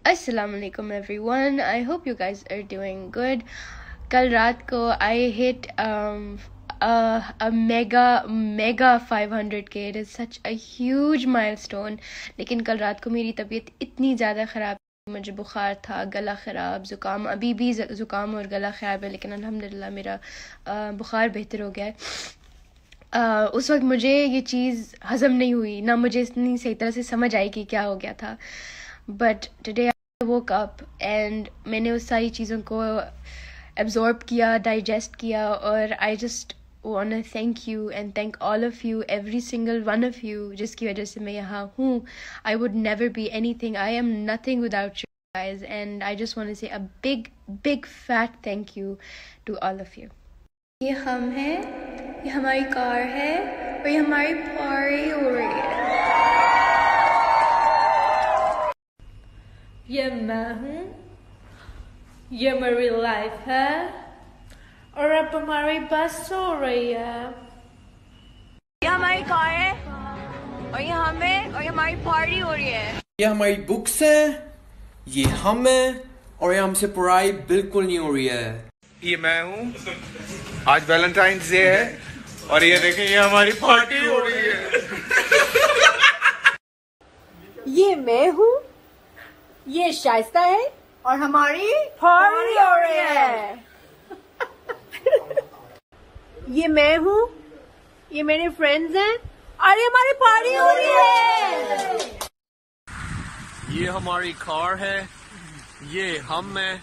Assalamualaikum everyone. I hope you guys are doing good. कल रात को I hit a mega 500k. It is such a huge milestone. लेकिन कल रात को मेरी तबीयत इतनी ज़्यादा ख़राब, मुझे बुखार था, गला ख़राब, ज़ुकाम, अभी भी ज़ुकाम और गला ख़राब है, लेकिन अल्हम्दुलिल्लाह मेरा बुखार बेहतर हो गया है। उस वक्त मुझे ये चीज़ हज़म नहीं हुई, ना मुझे इतनी सही तरह से समझ आई कि क्या हो गया था। But today I woke up and मैंने उस सारी चीज़ों को एब्जॉर्ब किया, डाइजेस्ट किया, और I just wanna thank you and thank all of you, every single one of you, जिसकी वजह से मैं यहाँ हूँ। I would never be anything. I am nothing without you guys, and I just want to say a big fat thank you to all of you. ये हम हैं, ये हमारी कार है और ये हमारी पार्टी हो रही है। ये मैं हूँ, ये मेरी लाइफ है, और अब हमारी बस हो रही है। ये हमारी कार है और ये हम है और ये हमारी पार्टी हो रही है। ये हमारी बुक्स हैं, ये हम हैं, और ये हमसे पढ़ाई बिल्कुल नहीं हो रही है। ये मैं हूँ, आज वैलेंटाइंस डे है और ये देखें ये हमारी पार्टी हो रही है। ये मैं हूँ, ये शाइस्ता है और हमारी पार्टी हो रही है। ये मैं हूँ, ये मेरे फ्रेंड्स हैं और ये हमारी पार्टी हो रही है। ये हमारी कार है, ये हम हैं,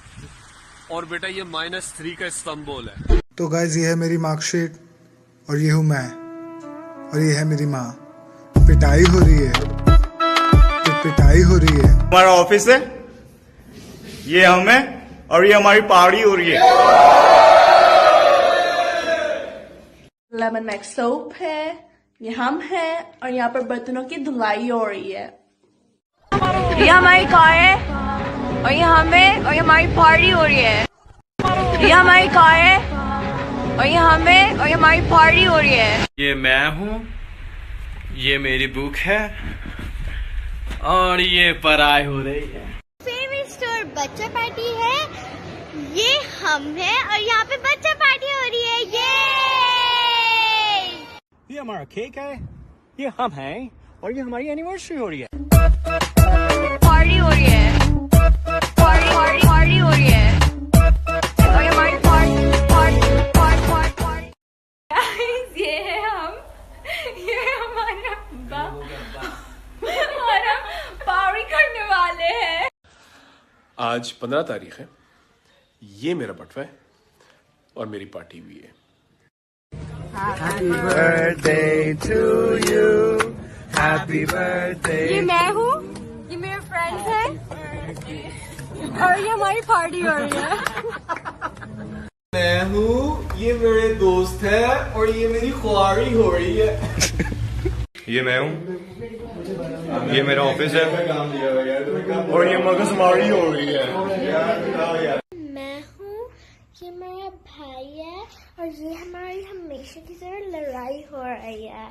और बेटा ये -3 का इस्तांबुल है। तो गाइज ये है मेरी मार्कशीट और ये हूँ मैं और ये है मेरी माँ। पिटाई हो रही है, पिटाई हो रही है। हमारा ऑफिस है, ये हम है और ये हमारी पार्टी हो रही है। लेमन मैक्स सोप है, ये हम हैं और यहाँ पर बर्तनों की धुलाई हो रही है। ये हमारी कार है और ये हम है और ये हमारी पार्टी हो रही है। ये हमारी कार है और ये हम है और ये हमारी पार्टी हो रही है। ये मैं हूँ, ये मेरी बुक है, और ये पढ़ाई हो रही है। फेवरेट स्टोर बच्चा पार्टी है, ये हम है और यहाँ पे बच्चा पार्टी हो रही है। ये हमारा केक है, ये हम हैं और ये हमारी एनिवर्सरी हो रही है। पार्टी हो रही है, पार्टी हो रही है, और ये हमारी पार्टी। ये है हम, ये हमारा बाप और हम पार्टी करने वाले हैं। आज 15 तारीख है, ये मेरा बटवा है और मेरी पार्टी भी है। Happy birthday to you, happy birthday। ये मैं हूँ, ये मेरे फ्रेंड्स हैं और ये हमारी पार्टी हो रही है। मैं हूँ, ये मेरे दोस्त है और ये मेरी ख्वारी हो रही है। ये मैं हूँ, ये मेरा ऑफिस है और ये मगजमारी हो रही है। मैं हूँ, ये मेरा भाई है और ये हमारी हमेशा की तरह लड़ाई हो रही है।